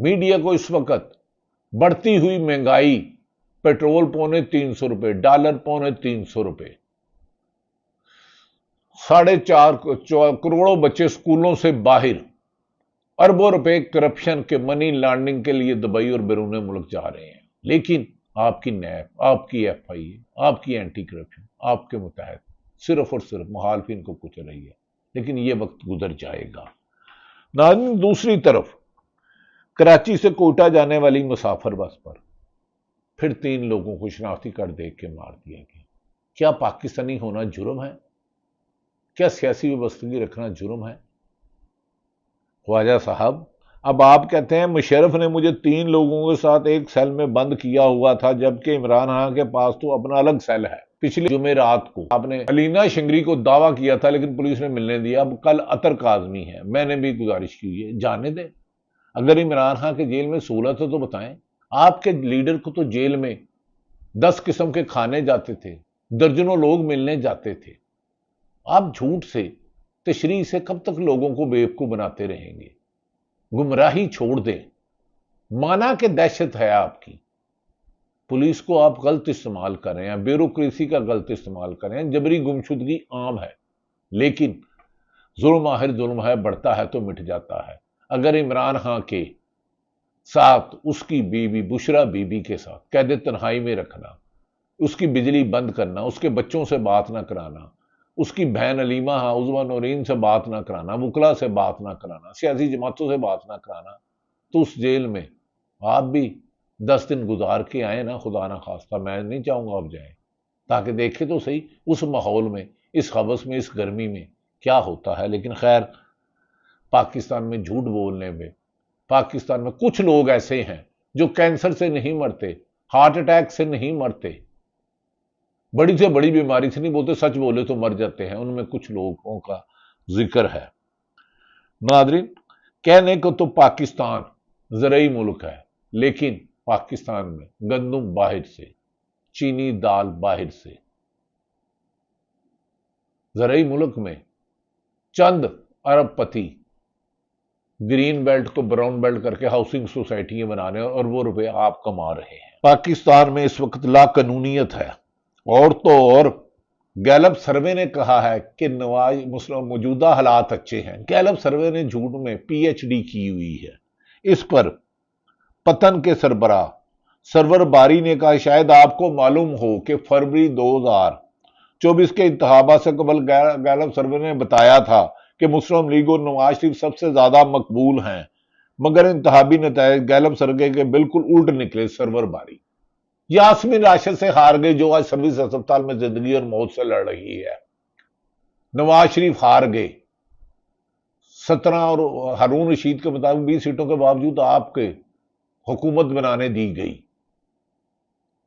Media کو اس وقت بڑھتی ہوئی مہنگائی، پیٹرول ₹350، ڈالر ₹350، 4.5 کروڑوں بچے سکولوں سے باہر، اربوں روپے کرپشن کے منی لانڈرنگ کے لیے دبئی اور بیرون ملک جا رہے ہیں، لیکن آپ کی نیب، آپ کی ایف آئی اے، آپ کی اینٹی کرپشن، آپ کے متحد صرف اور صرف مخالفین کو کچل رہی ہے، لیکن یہ وقت گزر جائے گا۔ ناظرین، دوسری طرف کراچی سے کوئٹہ جانے والی مسافر بس پر پھر 3 لوگوں کو شناختی کارڈ دیکھ کے مار دیا گیا۔ کیا پاکستانی ہونا جرم ہے؟ کیا سیاسی وابستگی رکھنا جرم ہے؟ خواجہ صاحب، اب آپ کہتے ہیں مشرف نے مجھے 3 لوگوں کے ساتھ ایک سیل میں بند کیا ہوا تھا، جبکہ عمران خان کے پاس تو اپنا الگ سیل ہے۔ پچھلے جمعرات کو آپ نے علینا شنگری کو دعویٰ کیا تھا، لیکن پولیس نے ملنے دیا۔ اب کل عطر کاظمی ہے، میں نے بھی گزارش کی ہے، جانے دیں۔ اگر عمران خان کے جیل میں سہولت ہے تو بتائیں۔ آپ کے لیڈر کو تو جیل میں 10 قسم کے کھانے جاتے تھے، درجنوں لوگ ملنے جاتے تھے۔ آپ جھوٹ سے، تشریح سے کب تک لوگوں کو بیوقوف بناتے رہیں گے؟ گمراہی چھوڑ دیں، مانا کہ دہشت ہے آپ کی۔ پولیس کو آپ غلط استعمال کر رہے ہیں، بیوروکریسی کا غلط استعمال کر رہے ہیں، جبری گمشدگی عام ہے، لیکن ظلم آخر ظلم ہے، بڑھتا ہے تو مٹ جاتا ہے۔ اگر عمران خان کے ساتھ اس کی بیوی بشرا بی بی کے ساتھ قید تنہائی میں رکھنا، اس کی بجلی بند کرنا، اس کے بچوں سے بات نہ کرانا، اس کی بہن علیمہ عظمیٰ نورین سے بات نہ کرانا، وکلا سے بات نہ کرانا، سیاسی جماعتوں سے بات نہ کرانا، تو اس جیل میں آپ بھی 10 دن گزار کے آئے نا، خدا نہ خواستہ، میں نہیں چاہوں گا آپ جائیں، تاکہ دیکھیں تو صحیح اس ماحول میں، اس خبث میں، اس گرمی میں کیا ہوتا ہے۔ لیکن خیر، پاکستان میں جھوٹ بولنے میں، پاکستان میں کچھ لوگ ایسے ہیں جو کینسر سے نہیں مرتے، ہارٹ اٹیک سے نہیں مرتے، بڑی سے بڑی بیماری سے نہیں بولتے، سچ بولے تو مر جاتے ہیں، ان میں کچھ لوگوں کا ذکر ہے۔ ناظرین، کہنے کو تو پاکستان زرعی ملک ہے، لیکن پاکستان میں گندم باہر سے، چینی دال باہر سے، زرعی ملک میں چند ارب پتی گرین بیلٹ کو براؤن بیلٹ کر کے ہاؤسنگ سوسائٹیاں بنانے اور وہ روپے آپ کما رہے ہیں۔ پاکستان میں اس وقت لا قانونیت ہے، اور تو اور گیلپ سروے نے کہا ہے کہ نواز مسلم موجودہ حالات اچھے ہیں۔ گیلپ سروے نے جھوٹ میں پی ایچ ڈی کی ہوئی ہے۔ اس پر پتن کے سربراہ سرور باری نے کہا شاید آپ کو معلوم ہو کہ فروری 2024 کے انتخابات سے قبل گیلپ سروے نے بتایا تھا کہ مسلم لیگ اور نواز شریف سب سے زیادہ مقبول ہیں، مگر انتخابی نتائج گیلپ سروے کے بالکل الٹ نکلے۔ سرور باری یاسمین راشد سے ہار گئی، جو آج سروس اسپتال میں زندگی اور موت سے لڑ رہی ہے۔ نواز شریف ہار گئے 17 اور ہارون رشید کے مطابق 20 سیٹوں کے باوجود آپ کے حکومت بنانے دی گئی،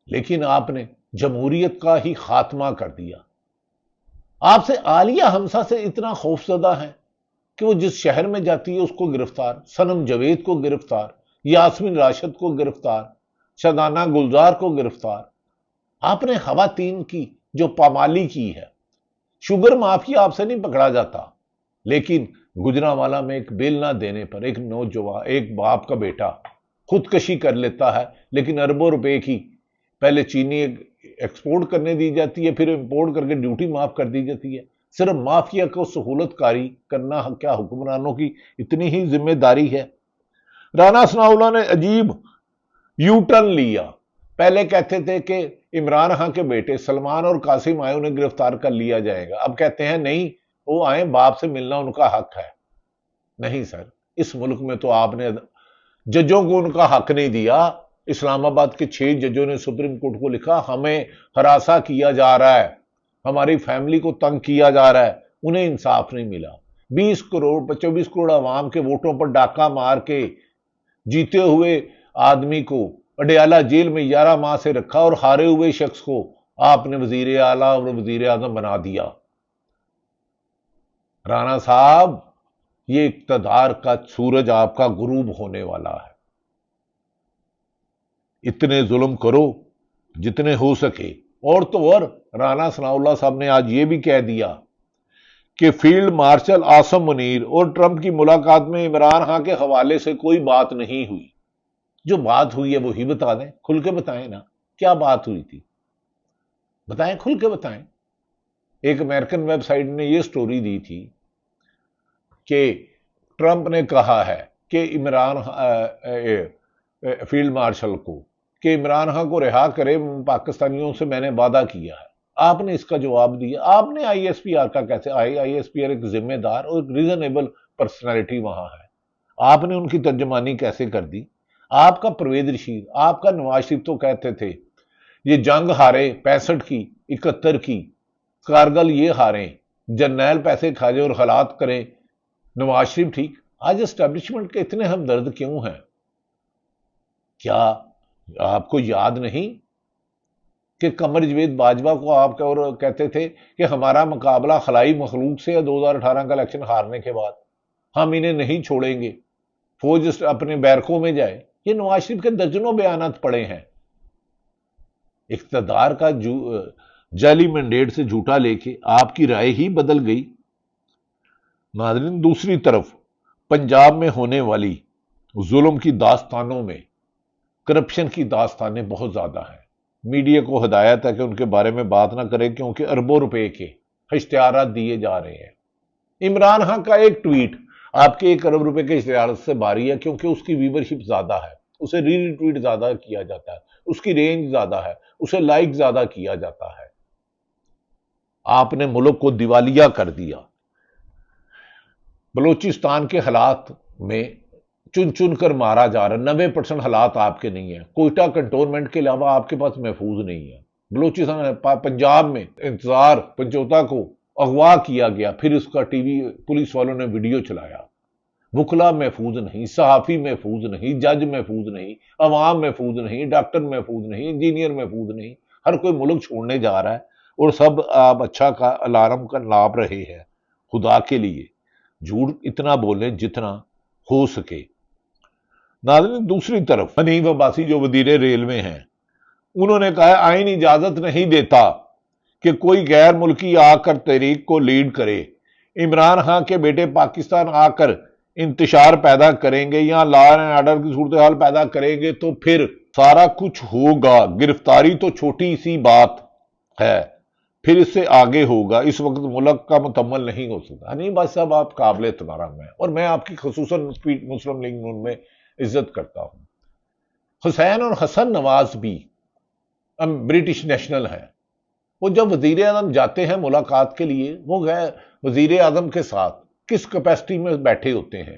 لیکن آپ نے جمہوریت کا ہی خاتمہ کر دیا۔ آپ سے عالیہ حمزہ سے اتنا خوفزدہ ہیں کہ وہ جس شہر میں جاتی ہے اس کو گرفتار، صنم جاوید کو گرفتار، یاسمین راشد کو گرفتار، شادانہ گلزار کو گرفتار۔ آپ نے خواتین کی جو پامالی کی ہے، شوگر مافیا آپ سے نہیں پکڑا جاتا، لیکن گجرانوالہ میں ایک بیل نہ دینے پر ایک نوجوان، ایک باپ کا بیٹا خودکشی کر لیتا ہے، لیکن اربوں روپے کی پہلے چینی ایکسپورٹ کرنے دی جاتی ہے، پھر امپورٹ کر کے ڈیوٹی معاف کر دی جاتی ہے۔ صرف مافیا کو سہولت کاری کرنا کیا حکمرانوں کی اتنی ہی ذمہ داری ہے؟ رانا ثناءاللہ نے عجیب یو ٹرن لیا۔ پہلے کہتے تھے کہ عمران خان کے بیٹے سلمان اور قاسم آئے، انہیں گرفتار کر لیا جائے گا، اب کہتے ہیں نہیں، وہ آئیں، باپ سے ملنا ان کا حق ہے۔ نہیں سر، اس ملک میں تو آپ نے ججوں کو ان کا حق نہیں دیا۔ اسلام آباد کے 6 ججوں نے سپریم کورٹ کو لکھا ہمیں ہراساں کیا جا رہا ہے، ہماری فیملی کو تنگ کیا جا رہا ہے، انہیں انصاف نہیں ملا۔ 24 کروڑ عوام کے ووٹوں پر ڈاکہ مار کے جیتے ہوئے آدمی کو اڈیالہ جیل میں 11 ماہ سے رکھا، اور ہارے ہوئے شخص کو آپ نے وزیر اعلیٰ اور وزیر اعظم بنا دیا۔ رانا صاحب، یہ اقتدار کا سورج آپ کا غروب ہونے والا ہے۔ اتنے ظلم کرو جتنے ہو سکے۔ اور تو اور رانا ثناءاللہ صاحب نے آج یہ بھی کہہ دیا کہ فیلڈ مارشل عاصم منیر اور ٹرمپ کی ملاقات میں عمران خان کے حوالے سے کوئی بات نہیں ہوئی۔ جو بات ہوئی ہے وہی بتا دیں، کھل کے بتائیں نا، کیا بات ہوئی تھی بتائیں، کھل کے بتائیں۔ ایک امریکن ویب سائٹ نے یہ سٹوری دی تھی کہ ٹرمپ نے کہا ہے کہ فیلڈ مارشل کو کہ عمران خان کو رہا کرے، پاکستانیوں سے میں نے وعدہ کیا ہے۔ آپ نے اس کا جواب دیا، آپ نے آئی ایس پی آر کا کیسے، آئی ایس پی آر ایک ذمہ دار اور ریزنیبل پرسنالٹی وہاں ہے، آپ نے ان کی ترجمانی کیسے کر دی؟ آپ کا پرویز رشید، آپ کا نواز شریف تو کہتے تھے یہ جنگ ہارے 65 کی 71 کی، کارگل یہ ہارے، جرنیل پیسے کھا جائے اور حالات کریں، نواز شریف ٹھیک۔ آج اسٹیبلشمنٹ کے اتنے ہمدرد کیوں ہیں؟ کیا آپ کو یاد نہیں کہ قمر جاوید باجوہ کو آپ کہتے تھے کہ ہمارا مقابلہ خلائی مخلوق سے ہے 2018 کا الیکشن ہارنے کے بعد، ہم انہیں نہیں چھوڑیں گے، فوج اپنے بیرکوں میں جائے۔ یہ نواز شریف کے درجنوں بیانات پڑے ہیں، اقتدار کا جعلی مینڈیٹ سے جھوٹا لے کے آپ کی رائے ہی بدل گئی۔ ناظرین، دوسری طرف پنجاب میں ہونے والی ظلم کی داستانوں میں کرپشن کی داستانیں بہت زیادہ ہیں۔ میڈیا کو ہدایت ہے کہ ان کے بارے میں بات نہ کرے کیونکہ اربوں روپے کے اشتہارات دیے جا رہے ہیں۔ عمران خان کا ایک ٹویٹ آپ کے 1 ارب روپے کے اشتہارات سے بھاری ہے کیونکہ اس کی ویورشپ زیادہ ہے، اسے ری ٹویٹ زیادہ کیا جاتا ہے، اس کی رینج زیادہ ہے، اسے لائک زیادہ کیا جاتا ہے۔ آپ نے ملک کو دیوالیہ کر دیا۔ بلوچستان کے حالات میں چن چن کر مارا جا رہا ہے، 90% حالات آپ کے نہیں ہیں، کوئٹہ کنٹونمنٹ کے علاوہ آپ کے پاس محفوظ نہیں ہے۔ بلوچستان پنجاب میں انتظار پنچوتا کو اغوا کیا گیا، پھر اس کا ٹی وی پولیس والوں نے ویڈیو چلایا۔ وکلا محفوظ نہیں، صحافی محفوظ نہیں، جج محفوظ نہیں، عوام محفوظ نہیں، ڈاکٹر محفوظ نہیں، انجینئر محفوظ نہیں، ہر کوئی ملک چھوڑنے جا رہا ہے اور سب آپ اچھا کا الارم کا ناپ رہے ہیں۔ خدا کے لیے جھوٹ اتنا بولیں جتنا ہو سکے۔ ناظرین، دوسری طرف حنیف عباسی جو وزیر ریلوے ہیں، انہوں نے کہا آئین اجازت نہیں دیتا کہ کوئی غیر ملکی آ کر تحریک کو لیڈ کرے۔ عمران خان کے بیٹے پاکستان آ کر انتشار پیدا کریں گے یا لا اینڈ آرڈر کی صورتحال پیدا کریں گے تو پھر سارا کچھ ہوگا۔ گرفتاری تو چھوٹی سی بات ہے، پھر اس سے آگے ہوگا۔ اس وقت ملک کا مکمل نہیں ہو سکتا۔ حنیف عباسی صاحب آپ قابل احترام ہیں اور میں آپ کی خصوصاً مسلم لیگ نون میں عزت کرتا ہوں۔ حسین اور حسن نواز بھی برٹش نیشنل ہیں، وہ جب وزیر اعظم جاتے ہیں ملاقات کے لیے، وہ وزیر اعظم کے ساتھ کس کیپیسٹی میں بیٹھے ہوتے ہیں؟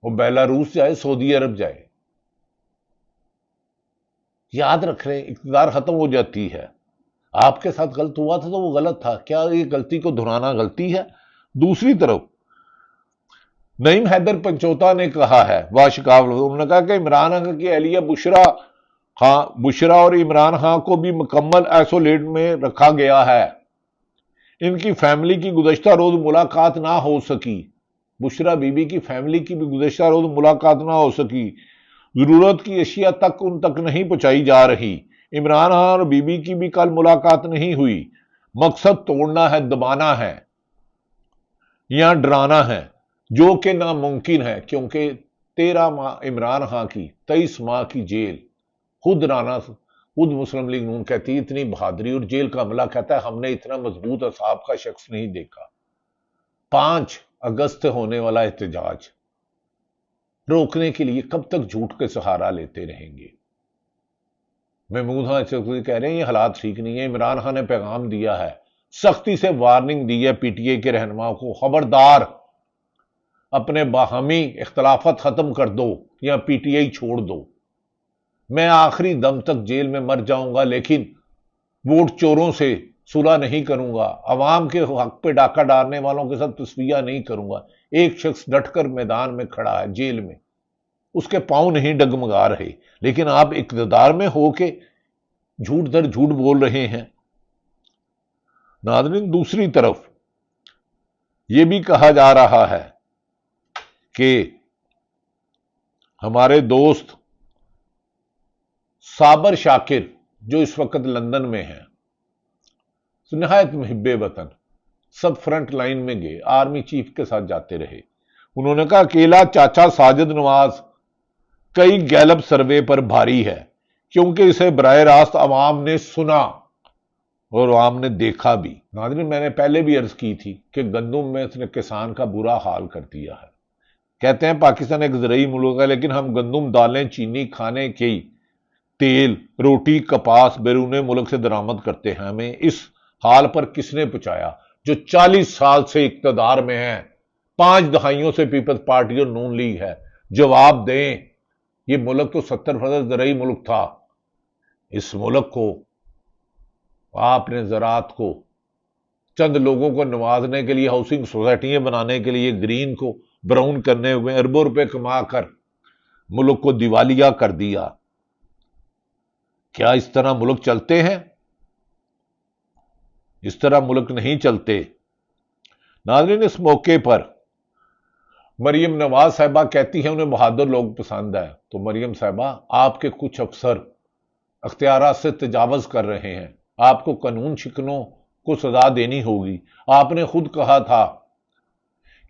وہ بیلاروس جائے، سعودی عرب جائے۔ یاد رکھ رہے اقتدار ختم ہو جاتی ہے۔ آپ کے ساتھ غلط ہوا تھا تو وہ غلط تھا، کیا یہ غلطی کو دہرانا غلطی ہے؟ دوسری طرف نعیم حیدر پنچوتا نے کہا ہے واشکاف، انہوں نے کہا کہ عمران خان کی اہلیہ بشرا اور عمران خان کو بھی مکمل ایسولیٹ میں رکھا گیا ہے، ان کی فیملی کی گزشتہ روز ملاقات نہ ہو سکی۔ بشرا بی بی کی فیملی کی بھی گزشتہ روز ملاقات نہ ہو سکی، ضرورت کی اشیاء تک ان تک نہیں پہنچائی جا رہی۔ عمران خان اور بی بی کی بھی کل ملاقات نہیں ہوئی۔ مقصد توڑنا ہے، دبانا ہے یا ڈرانا ہے، جو کہ ناممکن ہے کیونکہ 13 ماہ عمران خان کی 23 ماہ کی جیل، خود مسلم لیگ نون کہتی ہے اتنی بہادری، اور جیل کا عملہ کہتا ہے ہم نے اتنا مضبوط اعصاب کا شخص نہیں دیکھا۔ 5 اگست ہونے والا احتجاج روکنے کے لیے کب تک جھوٹ کے سہارا لیتے رہیں گے؟ محمود خان چودھری کہہ رہے ہیں یہ حالات ٹھیک نہیں ہے۔ عمران خان نے پیغام دیا ہے، سختی سے وارننگ دی ہے پی ٹی آئی کے رہنماؤں کو، خبردار اپنے باہمی اختلافات ختم کر دو یا پی ٹی آئی چھوڑ دو۔ میں آخری دم تک جیل میں مر جاؤں گا لیکن ووٹ چوروں سے صلح نہیں کروں گا، عوام کے حق پہ ڈاکہ ڈالنے والوں کے ساتھ تصفیہ نہیں کروں گا۔ ایک شخص ڈٹ کر میدان میں کھڑا ہے جیل میں، اس کے پاؤں نہیں ڈگمگا رہے، لیکن آپ اقتدار میں ہو کے جھوٹ در جھوٹ بول رہے ہیں۔ ناظرین، دوسری طرف یہ بھی کہا جا رہا ہے کہ ہمارے دوست صابر شاکر جو اس وقت لندن میں ہیں، نہایت محب وطن، سب فرنٹ لائن میں گئے، آرمی چیف کے ساتھ جاتے رہے۔ انہوں نے کہا اکیلا چاچا ساجد نواز کئی گیلپ سروے پر بھاری ہے، کیونکہ اسے براہ راست عوام نے سنا اور عوام نے دیکھا بھی۔ ناظرین، میں نے پہلے بھی عرض کی تھی کہ گندم میں اس نے کسان کا برا حال کر دیا ہے۔ کہتے ہیں پاکستان ایک زرعی ملک ہے، لیکن ہم گندم، دالیں، چینی، کھانے کی تیل، روٹی، کپاس بیرون ملک سے درآمد کرتے ہیں۔ ہمیں اس حال پر کس نے پہنچایا؟ جو 40 سال سے اقتدار میں ہیں، 5 دہائیوں سے پیپلز پارٹی اور نون لیگ ہے۔ جواب دیں۔ یہ ملک تو 70% زرعی ملک تھا۔ اس ملک کو آپ نے زراعت کو چند لوگوں کو نوازنے کے لیے، ہاؤسنگ سوسائٹیاں بنانے کے لیے، گرین کو براؤن کرنے ہوئے اربوں روپے کما کر ملک کو دیوالیہ کر دیا۔ کیا اس طرح ملک چلتے ہیں؟ اس طرح ملک نہیں چلتے۔ ناظرین، اس موقع پر مریم نواز صاحبہ کہتی ہیں انہیں بہادر لوگ پسند ہے، تو مریم صاحبہ، آپ کے کچھ افسر اختیارات سے تجاوز کر رہے ہیں، آپ کو قانون شکنوں کو سزا دینی ہوگی۔ آپ نے خود کہا تھا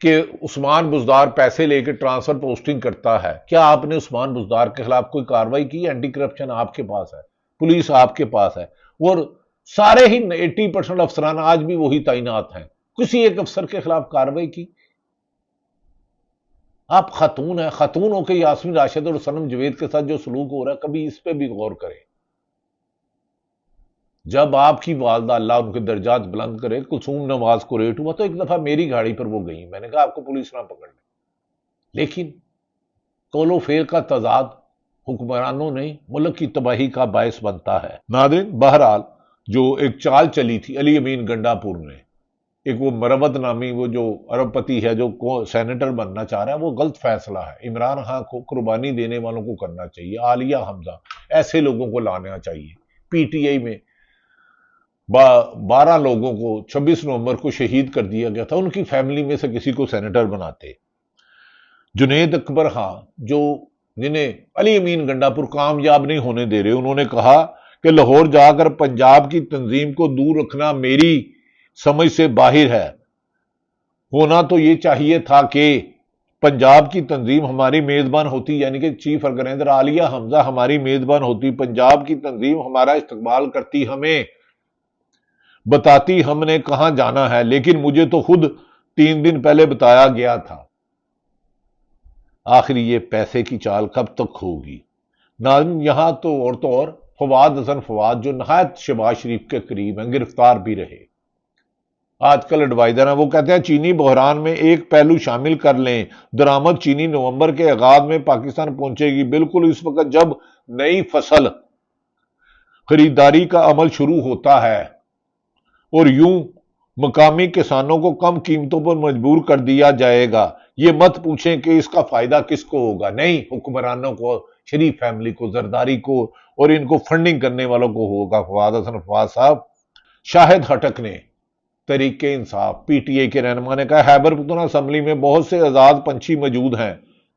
کہ عثمان بزدار پیسے لے کے ٹرانسفر پوسٹنگ کرتا ہے۔ کیا آپ نے عثمان بزدار کے خلاف کوئی کارروائی کی؟ اینٹی کرپشن آپ کے پاس ہے، پولیس آپ کے پاس ہے، اور سارے ہی 80% افسران آج بھی وہی تعینات ہیں۔ کسی ایک افسر کے خلاف کارروائی کی؟ آپ خاتون ہیں، خاتون ہو کے یاسمین راشد اور صنم جوید کے ساتھ جو سلوک ہو رہا ہے، کبھی اس پہ بھی غور کریں۔ جب آپ کی والدہ، اللہ ان کے درجات بلند کرے، کلثوم نواز کو ریٹ ہوا تو ایک دفعہ میری گاڑی پر وہ گئی، میں نے کہا آپ کو پولیس نہ پکڑ لے، لیکن قول و فعل کا تضاد حکمرانوں نے ملک کی تباہی کا باعث بنتا ہے۔ ناظرین، بہرحال جو ایک چال چلی تھی علی امین گنڈا پور نے، ایک وہ مروت نامی وہ جو ارب پتی ہے جو سینیٹر بننا چاہ رہا ہے، وہ غلط فیصلہ ہے۔ عمران خان کو قربانی دینے والوں کو کرنا چاہیے، عالیہ حمزہ ایسے لوگوں کو لانا چاہیے۔ پی ٹی آئی میں 12 لوگوں کو 26 نومبر کو شہید کر دیا گیا تھا، ان کی فیملی میں سے کسی کو سینیٹر بناتے۔ جنید اکبر خان جو جنہیں علی امین گنڈا پور کامیاب نہیں ہونے دے رہے، انہوں نے کہا کہ لاہور جا کر پنجاب کی تنظیم کو دور رکھنا میری سمجھ سے باہر ہے۔ ہونا تو یہ چاہیے تھا کہ پنجاب کی تنظیم ہماری میزبان ہوتی، یعنی کہ چیف آرگنائزر عالیہ حمزہ ہماری میزبان ہوتی، پنجاب کی تنظیم ہمارا استقبال کرتی، ہمیں بتاتی ہم نے کہاں جانا ہے، لیکن مجھے تو خود 3 دن پہلے بتایا گیا تھا۔ آخر یہ پیسے کی چال کب تک ہوگی؟ ناظرین، یہاں تو اور فواد حسن فواد جو نہایت شہباز شریف کے قریب ہیں، گرفتار بھی رہے، آج کل ایڈوائزر ہیں۔ وہ کہتے ہیں چینی بحران میں ایک پہلو شامل کر لیں، درآمد چینی نومبر کے آغاز میں پاکستان پہنچے گی، بالکل اس وقت جب نئی فصل خریداری کا عمل شروع ہوتا ہے، اور یوں مقامی کسانوں کو کم قیمتوں پر مجبور کر دیا جائے گا۔ یہ مت پوچھیں کہ اس کا فائدہ کس کو ہوگا، نہیں، حکمرانوں کو، شریف فیملی کو، زرداری کو، اور ان کو فنڈنگ کرنے والوں کو ہوگا۔ فواد حسن فواد صاحب۔ شاہد ہٹک نے، Tehreek Insaf, P T I کے رہنما نے کہا خیبر پختونخوا اسمبلی میں بہت سے آزاد پنچھی موجود ہیں،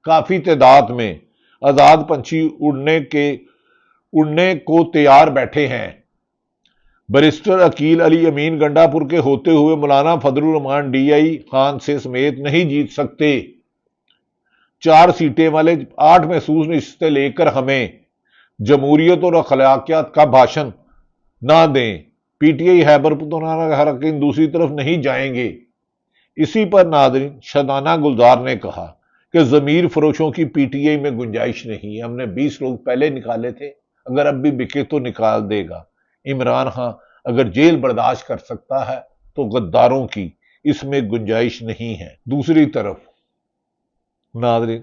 کافی تعداد میں آزاد پنچھی اڑنے کو تیار بیٹھے ہیں۔ بیرسٹر عقیل علی امین گنڈا پور کے ہوتے ہوئے مولانا فضل الرحمان ڈی آئی خان سے سمیت نہیں جیت سکتے۔ 4 سیٹیں والے 8 محسوس نشستیں لے کر ہمیں جمہوریت اور اخلاقیات کا بھاشن نہ دیں۔ P T I Khyber Pakhtunkhwa کا حرکین دوسری طرف نہیں جائیں گے۔ اسی پر ناظرین، شادانہ گلزار نے کہا کہ ضمیر فروشوں کی پی ٹی آئی میں گنجائش نہیں، ہم نے 20 لوگ پہلے نکالے تھے، اگر اب بھی بکے تو نکال دے گا۔ عمران خان اگر جیل برداشت کر سکتا ہے تو غداروں کی اس میں گنجائش نہیں ہے۔ دوسری طرف ناظرین،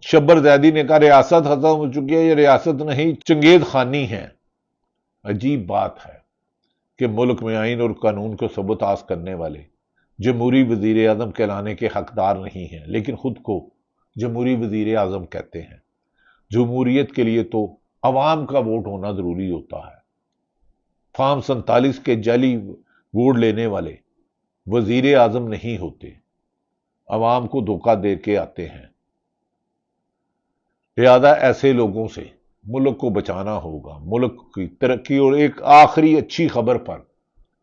شبر زیدی نے کہا ریاست ختم ہو چکی ہے، یہ ریاست نہیں چنگیز خانی ہے۔ عجیب بات ہے کہ ملک میں آئین اور قانون کو سبوتاژ کرنے والے جمہوری وزیر اعظم کہلانے کے حقدار نہیں ہیں، لیکن خود کو جمہوری وزیر اعظم کہتے ہیں۔ جمہوریت کے لیے تو عوام کا ووٹ ہونا ضروری ہوتا ہے۔ فارم 47 کے جعلی ووٹ لینے والے وزیر اعظم نہیں ہوتے، عوام کو دھوکہ دے کے آتے ہیں۔ لہذا ایسے لوگوں سے ملک کو بچانا ہوگا، ملک کی ترقی۔ اور ایک آخری اچھی خبر پر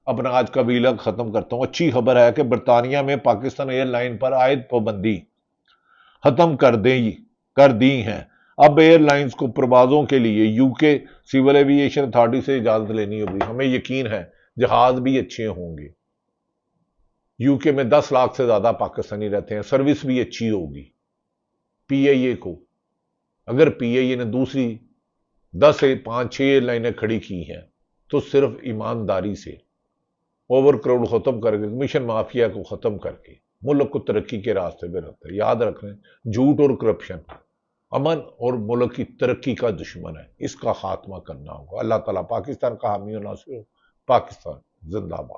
اپنا آج کا ویلاگ ختم کرتا ہوں۔ اچھی خبر ہے کہ برطانیہ میں پاکستان ایئر لائن پر عائد پابندی ختم کر دی ہیں۔ اب ایئر لائنز کو پروازوں کے لیے UK سول ایویشن اتھارٹی سے اجازت لینی ہوگی. ہمیں یقین ہے جہاز بھی اچھے ہوں گے. UK میں 10 لاکھ سے زیادہ پاکستانی رہتے ہیں, سروس بھی اچھی ہوگی. PIA کو اگر PIA نے دوسری 10 سے 5-6 ایئر لائنیں کھڑی کی ہیں تو صرف ایمانداری سے اوور کراؤڈ ختم کر کے, کمیشن مافیا کو ختم کر کے ملک کو ترقی کے راستے پہ رکھتا ہے. یاد رکھیں جھوٹ اور کرپشن امن اور ملک کی ترقی کا دشمن ہے, اس کا خاتمہ کرنا ہوگا. اللہ تعالیٰ پاکستان کا حامی و ناصر ہو. پاکستان زندہ باد.